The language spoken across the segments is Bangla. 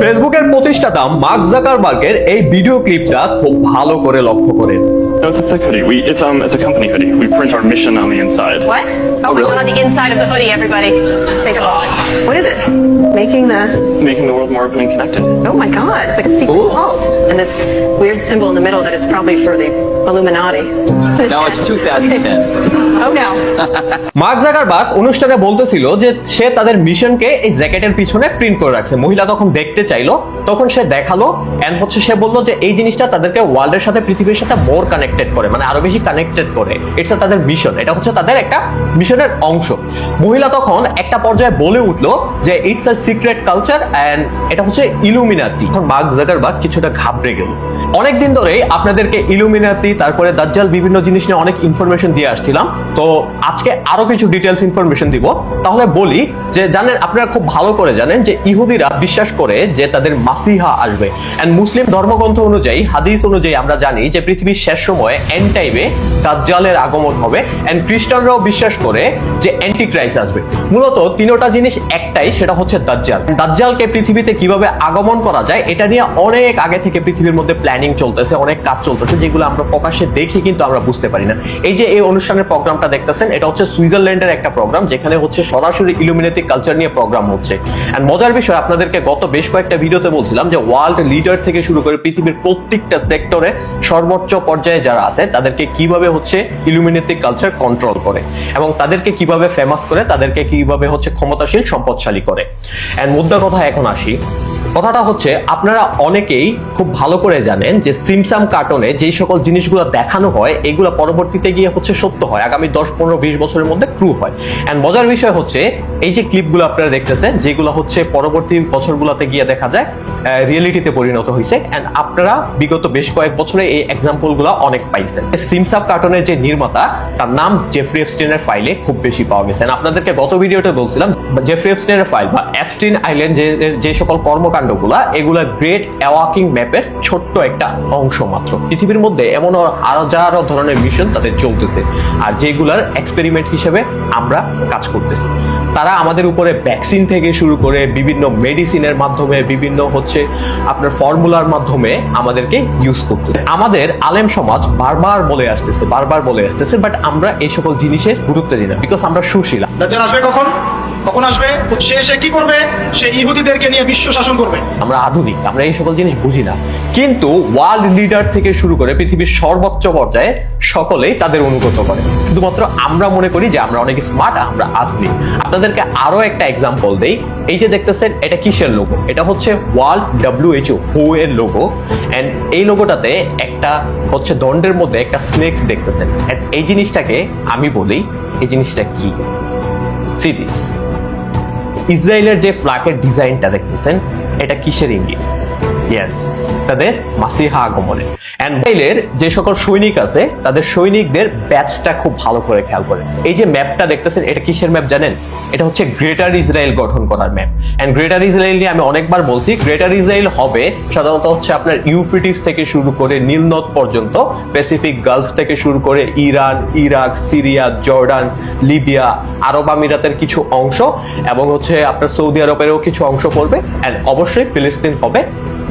ফেসবুকের প্রতিষ্ঠাতা মার্ক জাকারবার্গের এই ভিডিও ক্লিপটা খুব ভালো করে লক্ষ্য করেন। No, it's a thick hoodie. It's a company hoodie. We print our mission on the inside. What? Oh, really? on the inside of the hoodie, everybody. Take a look. What is it? Making the world more open and connected. Oh my God, it's like a secret vault. And this weird symbol in the middle that is probably for the Illuminati. No, it's 2010. Oh no. Mark Zuckerberg অনুষ্ঠানে বলতেছিল যে সে তাদের মিশনকে এই জ্যাকেটের পিছনে প্রিন্ট করে রাখছে। মহিলা তখন দেখতে চাইলো, তখন সে দেখালো এন্ড সে বললো যে এই জিনিসটা তাদেরকে ওয়ার্ল্ডের সাথে, পৃথিবীর সাথে মোর কানেক্টেড করে, মানে আরো বেশি কানেক্টেড করে। ইটস তাদের মিশন, এটা হচ্ছে তাদের একটা মিশনের অংশ। মহিলা তখন একটা পর্যায়ে বলে উঠলো যে it's a secret culture and এটা হচ্ছে ইলুমিনাতি। তখন মার্ক জাকারবার্গ কিছুটা ঘাবড়ে গেল। অনেকদিন ধরেই আপনাদেরকে ইলুমিনাতি, তারপরে দাজ্জাল, বিভিন্ন জিনিস নিয়ে অনেক ইনফরমেশন দিয়ে আসছিলাম। তো আজকে আরো কিছু ডিটেলস ইনফরমেশন দিব। তাহলে বলি যে জানেন, আপনারা খুব ভালো করে জানেন যে ইহুদিরা বিশ্বাস করে যে তাদের মাসিহা আসবে। এন্ড মুসলিম ধর্মগ্রন্থ অনুযায়ী, হাদিস অনুযায়ী আমরা জানি যে পৃথিবীর শেষ সময়ে এন্ড টাইমে দাজ্জালের আগমন হবে। এন্ড খ্রিস্টানরাও বিশ্বাস করে যে অ্যান্টিক্রাইস্ট আসবে। মূলত তিনটা জিনিস একটাই, সেটা হচ্ছে দাজ্জাল। দাজ্জালকে পৃথিবীতে কিভাবে আগমন করা যায় এটা নিয়ে অনেক আগে থেকে পৃথিবীর মধ্যে প্ল্যানিং চলতেছে, অনেক কাজ চলতেছে, যেগুলো আমরা প্রকাশ্যে দেখি কিন্তু আমরা বুঝতে পারি না। এই যে এই অনুষ্ঠানের প্রোগ্রামটা দেখতেছেন, এটা হচ্ছে সুইজারল্যান্ডের একটা প্রোগ্রাম, যেখানে হচ্ছে সরাসরি ইলুমিনাতি কালচার নিয়ে প্রোগ্রাম হচ্ছে। এন্ড মজার বিষয়, আপনাদেরকে গত বেশ কয়েকটা ভিডিওতে বলছিলাম যে ওয়ার্ল্ড লিডার থেকে শুরু করে পৃথিবীর প্রত্যেকটা সেক্টরে সর্বোচ্চ পর্যায়ে যারা আছে তাদেরকে কিভাবে হচ্ছে ইলুমিনাতি কালচার কন্ট্রোল করে এবং তাদেরকে কিভাবে ফেমাস করে, তাদেরকে কিভাবে হচ্ছে ক্ষমতাশীল, সম্পদশালী করে। এন্ড মুদ্রা কথা এখন আসি। কথাটা হচ্ছে, আপনারা অনেকেই খুব ভালো করে জানেন যে সিমসাম কার্টুনে যেই সকল জিনিসগুলো দেখানো হয় এগুলো পরবর্তীতে গিয়ে হচ্ছে সত্য হয়, আগামী 10, 15, 20 বছরের মধ্যে ট্রু হয়। এন্ড মজার বিষয় হচ্ছে, এই যে ক্লিপগুলো আপনারা দেখতেছেন, যেগুলো হচ্ছে পরবর্তী বছরগুলোতে গিয়ে দেখা যায় রিয়েলিটিতে পরিণত হয়েছে। এন্ড আপনারা বিগত বেশ কয়েক বছরে এই এক্সাম্পলগুলো অনেক পাইছেন। সিমসাম কার্টুনের যে নির্মাতা, তার নাম জেফ্রি এপস্টিনের ফাইলে খুব বেশি পাওয়া গেছে। আপনাদেরকে গত ভিডিওতে বলছিলাম জেফ্রি এপস্টিনের ফাইল বা এপস্টিন আইল্যান্ড যে সকল কর্মকাণ্ডগুলা, এগুলা গ্রেট অ্যাওয়াকিং ম্যাপের ছোট্ট একটা অংশ মাত্র। পৃথিবীর মধ্যে এমন হাজারো ধরনের মিশন তাদের চলতেছে, আর যেগুলার এক্সপেরিমেন্ট হিসেবে আমরা কাজ করতেছি। তারা আমাদের উপরে ভ্যাকসিন থেকে শুরু করে বিভিন্ন মেডিসিনের মাধ্যমে, বিভিন্ন হচ্ছে আপনার ফর্মুলার মাধ্যমে আমাদেরকে ইউজ করতেছে। আমাদের আলেম সমাজ বারবার বলে আসতেছে, বাট আমরা এই সকল জিনিসের গুরুত্ব দিই না, বিকজ আমরা সুশীল। দাজ্জাল আসবে কখন আসবে? সে এসে কি করবে? সে ইহুদিদেরকে নিয়ে বিশ্ব শাসন করবে। আমরা আধুনিক, আমরা এই সকল জিনিস বুঝি না। কিন্তু ওয়ার্ল্ড লিডার থেকে শুরু করে পৃথিবীর সর্বোচ্চ পর্যায়ে সকলেই তাদের অনুগত করে। শুধুমাত্র আমরা মনে করি যে আমরা অনেক স্মার্ট, আমরা আধুনিক। আপনাদেরকে আরো একটা এক্সাম্পল দেই। এই যে দেখতেছেন, এটা কিসের লোগো? এটা হচ্ছে ওয়ার্ল্ড WHO হু এর লোগো। এন্ড এই লোগোটাতে একটা হচ্ছে দণ্ডের মধ্যে একটা স্নেকস দেখতেছেন। এই জিনিসটাকে আমি বলি, এই জিনিসটা কি? C this. ইসরায়েলের যে ফ্ল্যাগের ডিজাইনটা দেখতেছেন, এটা কিসের ইঙ্গিত? ইয়েস, তাদের মাসিহা আগমনে। এন্ড ইসরায়েলের যে সকল সৈনিক আছে, তাদের সৈনিকদের ব্যাচটা খুব ভালো করে খেয়াল করেন। এই যে ম্যাপটা দেখতেছেন, এটা কিসের ম্যাপ জানেন? এটা হচ্ছে গ্রেটার ইসরায়েল গঠন করার ম্যাপ। এন্ড গ্রেটার ইসরায়েল নিয়ে আমি অনেকবার বলছি, গ্রেটার ইসরায়েল হবে সাধারণত হচ্ছে আপনার ইউফ্রেটিস থেকে শুরু করে নীল নদ পর্যন্ত, প্যাসিফিক গালফ থেকে শুরু করে Iran, Iraq, Syria, Jordan, Libya, আরব আমিরাতের কিছু অংশ এবং হচ্ছে আপনার সৌদি আরবেরও কিছু অংশ পড়বে। এন্ড অবশ্যই ফিলিস্তিন হবে।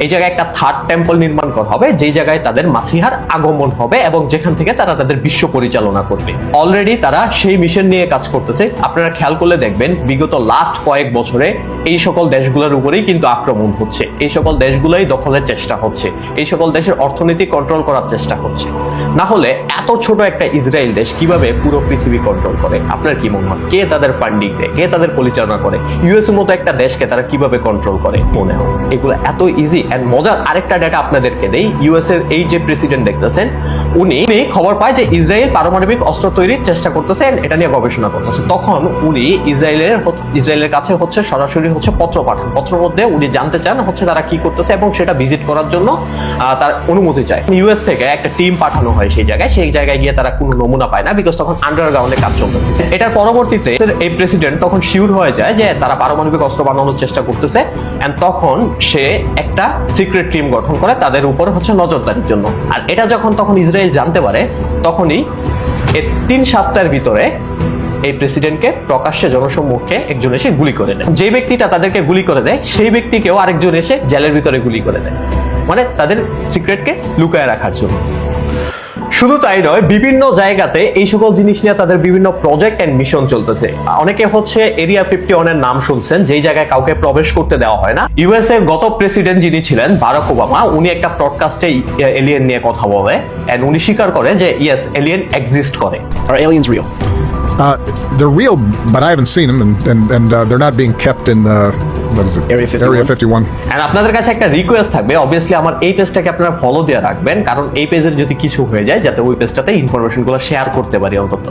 এই জায়গায় একটা থার্ড টেম্পল নির্মাণ করা হবে, যেই জায়গায় তাদের মাসিহার আগমন হবে এবং যেখান থেকে তারা তাদের বিশ্ব পরিচালনা করবে। অলরেডি তারা সেই মিশন নিয়ে কাজ করতেছে। আপনারা খেয়াল করলে দেখবেন, বিগত লাস্ট কয়েক বছরে এই সকল দেশগুলোর উপরেই কিন্তু আক্রমণ হচ্ছে, এই সকল দেশগুলোই দখলের চেষ্টা হচ্ছে, এই সকল দেশের অর্থনীতি কন্ট্রোল করার চেষ্টা হচ্ছে। না হলে এত ছোট একটা ইসরায়েল দেশ কিভাবে পুরো পৃথিবী কন্ট্রোল করে? আপনার কি মনে হয়? কে তাদের ফান্ডিং দেয়? কে তাদের পরিচালনা করে? ইউএসএর মতো একটা দেশকে তারা কিভাবে কন্ট্রোল করে? মনে হয় এগুলো এত ইজি? এন্ড মজার আরেকটা ডেটা আপনাদেরকে দেই। ইউএস এর এই যে প্রেসিডেন্ট দেখতেছেন, উনি খবর পায় যে ইসরায়েল পারমাণবিক অস্ত্র তৈরির চেষ্টা করতেছে, এটা নিয়ে গবেষণা করতেছে। তখন উনি ইসরায়েলের কাছে হচ্ছে সরাসরি হচ্ছে পত্র পাঠান। পত্রের মধ্যে উনি জানতে চান হচ্ছে তারা কি করতেছে এবং সেটা ভিজিট করার জন্য তার অনুমতি চায়। ইউএস থেকে একটা টিম পাঠানো হয় সেই জায়গায় গিয়ে তারা কোনো নমুনা পায় না, বিকজ তখন আন্ডারগ্রাউন্ডে কাজ চলতেছে। এটার পরবর্তীতে এই প্রেসিডেন্ট তখন শিওর হয়ে যায় যে তারা পারমাণবিক অস্ত্র বানানোর চেষ্টা করতেছে। এন্ড তখন সে একটা সিক্রেট টিম গঠন করে তাদের উপর হচ্ছে নজরদারির জন্য। আর এটা তখন ইসরায়েল জানতে পারে, তখনই এর 3 সপ্তাহের ভিতরে এই প্রেসিডেন্টকে প্রকাশ্যে জনসম্মুখে একজন এসে গুলি করে দেয়। যে ব্যক্তিটা তাদেরকে গুলি করে দেয় সেই ব্যক্তিকেও আরেকজন এসে জেলের ভিতরে গুলি করে দেয়, মানে তাদের সিক্রেটকে লুকায় রাখার জন্য। শুধু তাই নয়, বিভিন্ন জায়গাতে এই সকল জিনিস নিয়ে তাদের বিভিন্ন প্রজেক্ট এন্ড মিশন চলতেছে। অনেকে হচ্ছে এরিয়া 51 এর নাম শুনছেন, যেই জায়গায় কাউকে প্রবেশ করতে দেওয়া হয় না। ইউএস এর গত প্রেসিডেন্ট যিনি ছিলেন বারাক ওবামা, উনি একটা পডকাস্টে এলিয়েন নিয়ে কথা বলে এন্ড উনি স্বীকার করে যে ইয়েস, এলিয়েন এক্সিস্ট করে। Are aliens real? They're real, but I haven't seen them, and they're not being kept in what is it? Area 51. Area 51. And আপনাদের কাছে একটা রিকোয়েস্ট থাকবে, অবভিয়াসলি আমার এই পেজটাকে আপনারা ফলো দিয়ে রাখবেন, কারণ এই পেজের যদি কিছু হয়ে যায় যাতে ওই পেজটাতে ইনফরমেশনগুলো শেয়ার করতে পারি অন্তত।